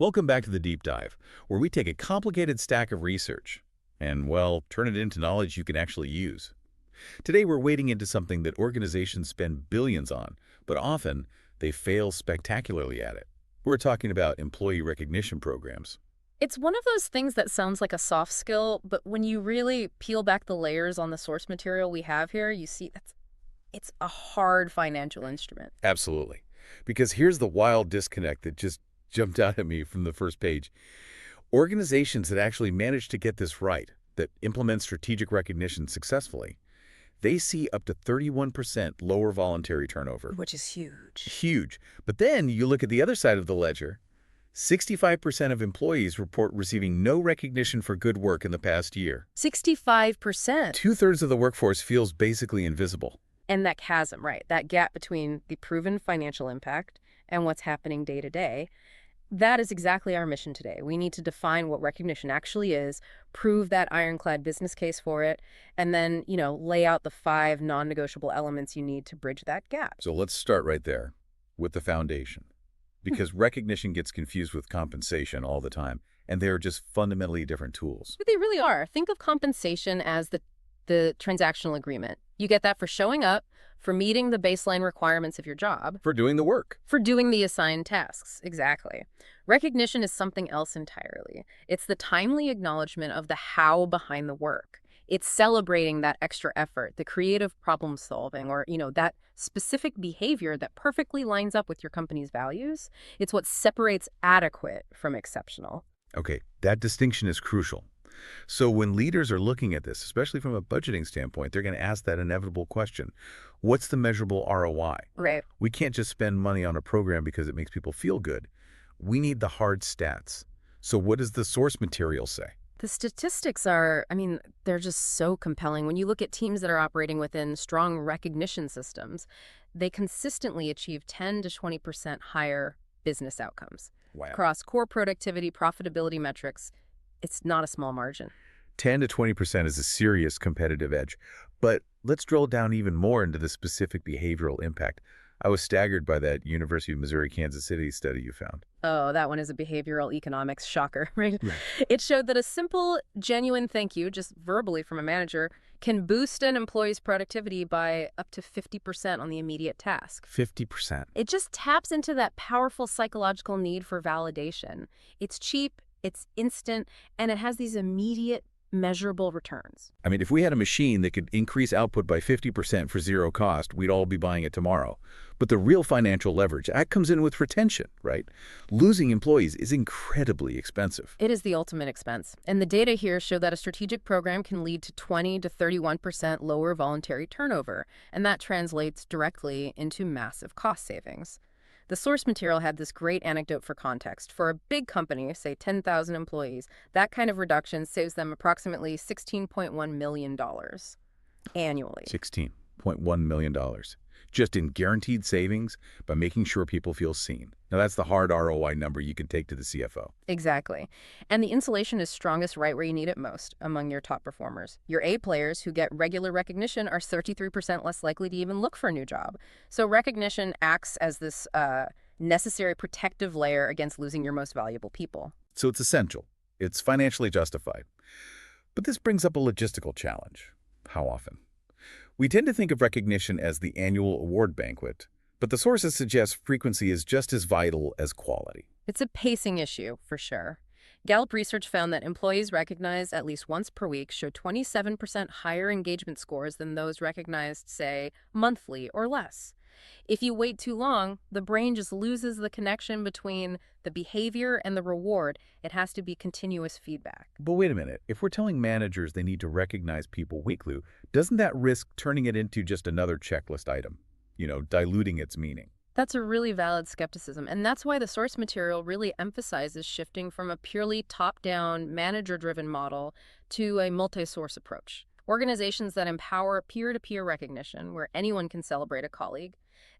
Welcome back to the Deep Dive, where we take a complicated stack of research and, well, turn it into knowledge you can actually use. Today we're wading into something that organizations spend billions on, but often they fail spectacularly at it. We're talking about employee recognition programs. It's one of those things that sounds like a soft skill, but when you really peel back the layers on the source material we have here, you see it's a hard financial instrument. Absolutely. Because here's the wild disconnect that just jumped out at me from the first page. Organizations that actually manage to get this right, that implement strategic recognition successfully, they see up to 31% lower voluntary turnover. Which is huge. Huge. But then you look at the other side of the ledger. 65% of employees report receiving no recognition for good work in the past year. 65%. Two-thirds of the workforce feels basically invisible. And that chasm, right, that gap between the proven financial impact and what's happening day to day, that is exactly our mission today. We need to define what recognition actually is, prove that ironclad business case for it, and then, lay out the 5 non-negotiable elements you need to bridge that gap. So let's start right there with the foundation. Because recognition gets confused with compensation all the time, and they are just fundamentally different tools. But they really are. Think of compensation as the transactional agreement. You get that for showing up, for meeting the baseline requirements of your job. For doing the work. For doing the assigned tasks. Exactly. Recognition is something else entirely. It's the timely acknowledgement of the how behind the work. It's celebrating that extra effort, the creative problem solving, or, that specific behavior that perfectly lines up with your company's values. It's what separates adequate from exceptional. Okay, that distinction is crucial. So when leaders are looking at this, especially from a budgeting standpoint, they're going to ask that inevitable question. What's the measurable ROI? Right. We can't just spend money on a program because it makes people feel good. We need the hard stats. So what does the source material say? The statistics are, they're just so compelling. When you look at teams that are operating within strong recognition systems, they consistently achieve 10 to 20% higher business outcomes. Wow. Across core productivity, profitability metrics, it's not a small margin. 10 to 20% is a serious competitive edge. But let's drill down even more into the specific behavioral impact. I was staggered by that University of Missouri-Kansas City study you found. Oh, that one is a behavioral economics shocker, right? Right. It showed that a simple, genuine thank you, just verbally from a manager, can boost an employee's productivity by up to 50% on the immediate task. 50%. It just taps into that powerful psychological need for validation. It's cheap, it's instant, and it has these immediate, measurable returns. If we had a machine that could increase output by 50% for zero cost, we'd all be buying it tomorrow. But the real financial leverage, that comes in with retention, right? Losing employees is incredibly expensive. It is the ultimate expense. And the data here show that a strategic program can lead to 20 to 31% lower voluntary turnover, and that translates directly into massive cost savings. The source material had this great anecdote for context. For a big company, say 10,000 employees, that kind of reduction saves them approximately $16.1 million annually. $16.1 million. Just in guaranteed savings by making sure people feel seen. Now that's the hard ROI number you can take to the CFO. Exactly. And the insulation is strongest right where you need it most among your top performers. Your A players who get regular recognition are 33% less likely to even look for a new job. So recognition acts as this necessary protective layer against losing your most valuable people. So it's essential. It's financially justified. But this brings up a logistical challenge. How often? We tend to think of recognition as the annual award banquet, but the sources suggest frequency is just as vital as quality. It's a pacing issue, for sure. Gallup research found that employees recognized at least once per week showed 27% higher engagement scores than those recognized, say, monthly or less. If you wait too long, the brain just loses the connection between the behavior and the reward. It has to be continuous feedback. But wait a minute. If we're telling managers they need to recognize people weekly, doesn't that risk turning it into just another checklist item? Diluting its meaning. That's a really valid skepticism, and that's why the source material really emphasizes shifting from a purely top-down, manager-driven model to a multi-source approach. Organizations that empower peer-to-peer recognition, where anyone can celebrate a colleague,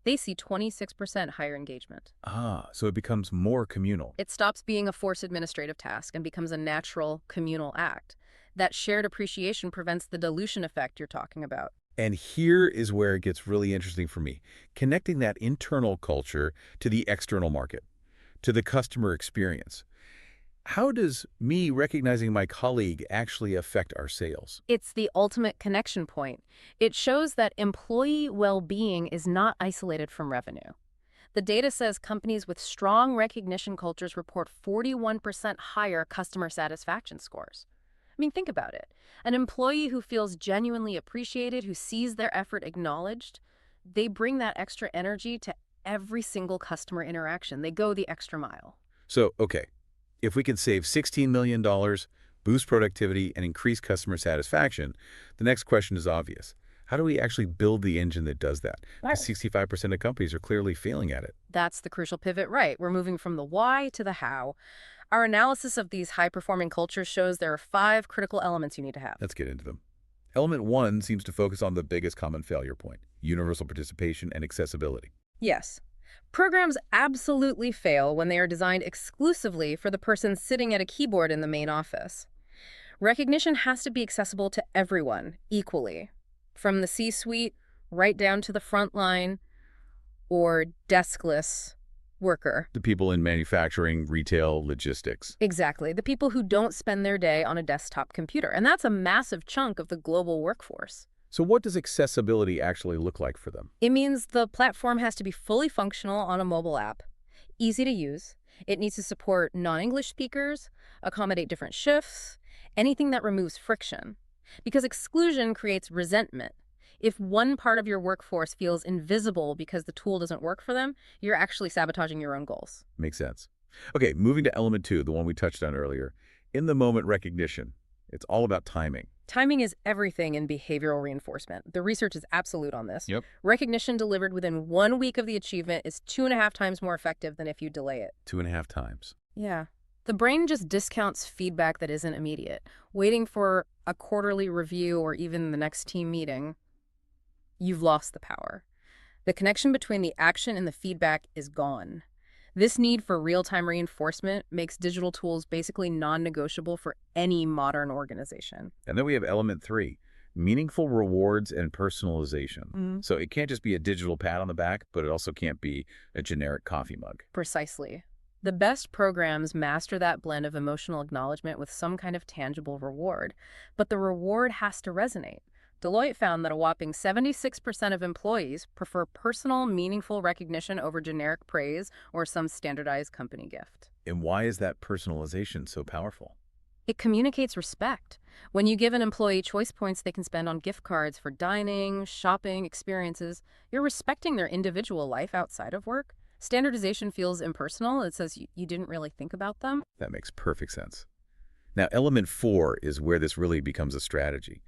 they see 26% higher engagement. So it becomes more communal. It stops being a forced administrative task and becomes a natural communal act. That shared appreciation prevents the dilution effect you're talking about. And here is where it gets really interesting for me, connecting that internal culture to the external market, to the customer experience. How does me recognizing my colleague actually affect our sales? It's the ultimate connection point. It shows that employee well-being is not isolated from revenue. The data says companies with strong recognition cultures report 41% higher customer satisfaction scores. I mean, think about it. An employee who feels genuinely appreciated, who sees their effort acknowledged, they bring that extra energy to every single customer interaction. They go the extra mile. So, okay, if we can save $16 million, dollars, boost productivity, and increase customer satisfaction, the next question is obvious. How do we actually build the engine that does that? Right. Because 65% of companies are clearly failing at it. That's the crucial pivot, right? We're moving from the why to the how. Our analysis of these high-performing cultures shows there are 5 critical elements you need to have. Let's get into them. Element 1 seems to focus on the biggest common failure point, universal participation and accessibility. Yes. Programs absolutely fail when they are designed exclusively for the person sitting at a keyboard in the main office. Recognition has to be accessible to everyone equally, from the C-suite right down to the frontline or deskless worker. The people in manufacturing, retail, logistics. Exactly, the people who don't spend their day on a desktop computer. And that's a massive chunk of the global workforce. So what does accessibility actually look like for them? It means the platform has to be fully functional on a mobile app, easy to use. It needs to support non-English speakers, accommodate different shifts, anything that removes friction. Because exclusion creates resentment. If one part of your workforce feels invisible because the tool doesn't work for them, you're actually sabotaging your own goals. Makes sense. Okay, moving to element 2, the one we touched on earlier. In the moment recognition. It's all about timing. Timing is everything in behavioral reinforcement. The research is absolute on this. Yep. Recognition delivered within 1 week of the achievement is 2.5 times more effective than if you delay it. 2.5 times. Yeah. The brain just discounts feedback that isn't immediate. Waiting for a quarterly review or even the next team meeting, you've lost the power. The connection between the action and the feedback is gone. This need for real-time reinforcement makes digital tools basically non-negotiable for any modern organization. And then we have element 3, meaningful rewards and personalization. So it can't just be a digital pat on the back, but it also can't be a generic coffee mug. Precisely. The best programs master that blend of emotional acknowledgement with some kind of tangible reward, but the reward has to resonate. Deloitte found that a whopping 76% of employees prefer personal, meaningful recognition over generic praise or some standardized company gift. And why is that personalization so powerful? It communicates respect. When you give an employee choice points they can spend on gift cards for dining, shopping, experiences, you're respecting their individual life outside of work. Standardization feels impersonal. It says you didn't really think about them. That makes perfect sense. Now, element 4 is where this really becomes a strategy.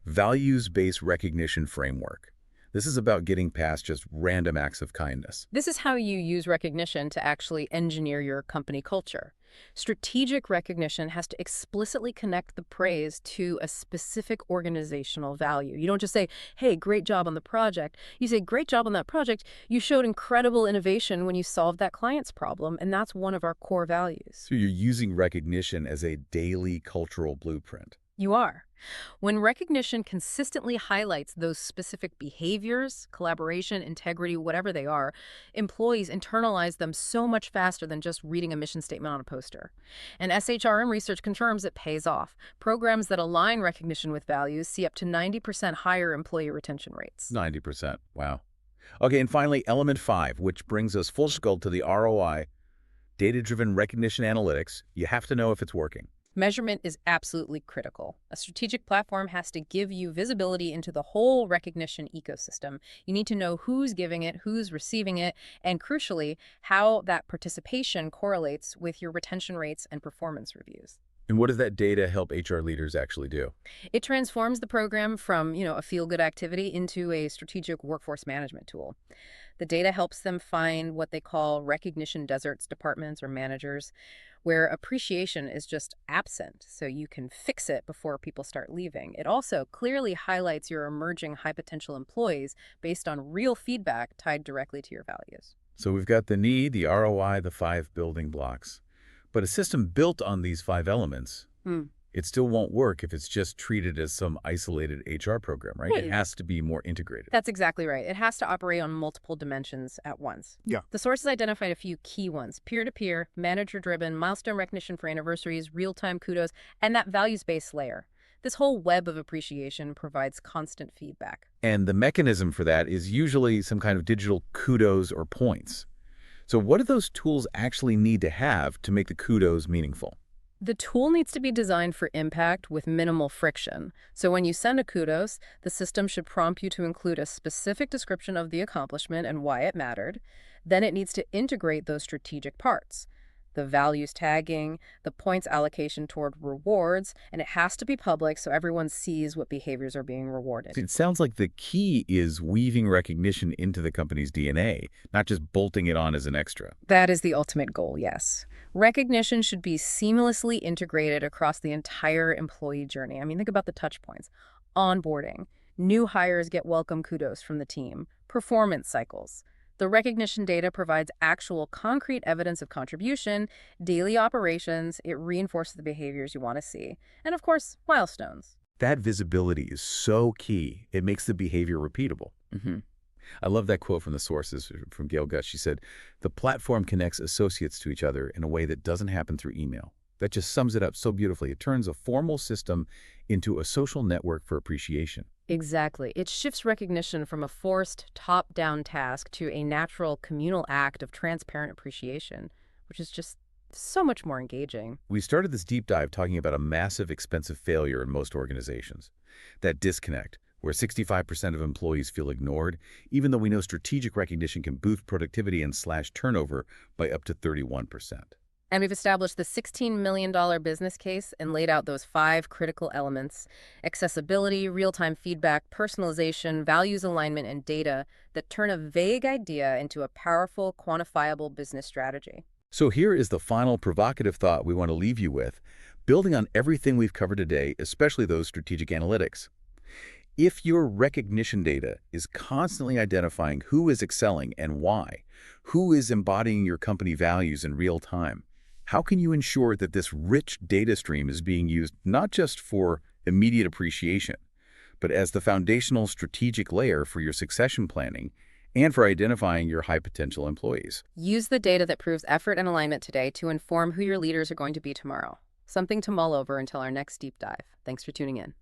Values-based recognition framework. This is about getting past just random acts of kindness. This is how you use recognition to actually engineer your company culture. Strategic recognition has to explicitly connect the praise to a specific organizational value. You don't just say, hey, great job on the project. You say, great job on that project. You showed incredible innovation when you solved that client's problem, and that's one of our core values. So you're using recognition as a daily cultural blueprint. You are. When recognition consistently highlights those specific behaviors, collaboration, integrity, whatever they are, employees internalize them so much faster than just reading a mission statement on a poster. And SHRM research confirms it pays off. Programs that align recognition with values see up to 90% higher employee retention rates. 90%. Wow. Okay, and finally, element 5, which brings us full circle to the ROI, data-driven recognition analytics. You have to know if it's working. Measurement is absolutely critical. A strategic platform has to give you visibility into the whole recognition ecosystem. You need to know who's giving it, who's receiving it, and crucially, how that participation correlates with your retention rates and performance reviews. And what does that data help HR leaders actually do? It transforms the program from, a feel-good activity into a strategic workforce management tool. The data helps them find what they call recognition deserts, departments or managers, where appreciation is just absent, so you can fix it before people start leaving. It also clearly highlights your emerging high-potential employees based on real feedback tied directly to your values. So we've got the need, the ROI, the 5 building blocks. But a system built on these 5 elements, It still won't work if it's just treated as some isolated HR program, right? It Right. has to be more integrated. That's exactly right. It has to operate on multiple dimensions at once. Yeah. The sources identified a few key ones: peer-to-peer, manager-driven, milestone recognition for anniversaries, real-time kudos, and that values-based layer. This whole web of appreciation provides constant feedback. And the mechanism for that is usually some kind of digital kudos or points. So what do those tools actually need to have to make the kudos meaningful? The tool needs to be designed for impact with minimal friction. So when you send a kudos, the system should prompt you to include a specific description of the accomplishment and why it mattered. Then it needs to integrate those strategic parts: the values tagging, the points allocation toward rewards, and it has to be public so everyone sees what behaviors are being rewarded. It sounds like the key is weaving recognition into the company's DNA, not just bolting it on as an extra. That is the ultimate goal, yes. Recognition should be seamlessly integrated across the entire employee journey. I mean, think about the touch points. Onboarding. New hires get welcome kudos from the team. Performance cycles. The recognition data provides actual concrete evidence of contribution, daily operations. It reinforces the behaviors you want to see. And of course, milestones. That visibility is so key. It makes the behavior repeatable. I love that quote from the sources from Gail Gutt. She said, "The platform connects associates to each other in a way that doesn't happen through email." That just sums it up so beautifully. It turns a formal system into a social network for appreciation. Exactly. It shifts recognition from a forced, top-down task to a natural, communal act of transparent appreciation, which is just so much more engaging. We started this deep dive talking about a massive, expensive failure in most organizations. That disconnect, where 65% of employees feel ignored, even though we know strategic recognition can boost productivity and slash turnover by up to 31%. And we've established the $16 million business case and laid out those 5 critical elements: accessibility, real-time feedback, personalization, values alignment, and data that turn a vague idea into a powerful, quantifiable business strategy. So here is the final provocative thought we want to leave you with, building on everything we've covered today, especially those strategic analytics. If your recognition data is constantly identifying who is excelling and why, who is embodying your company values in real time, how can you ensure that this rich data stream is being used not just for immediate appreciation, but as the foundational strategic layer for your succession planning and for identifying your high-potential employees? Use the data that proves effort and alignment today to inform who your leaders are going to be tomorrow. Something to mull over until our next deep dive. Thanks for tuning in.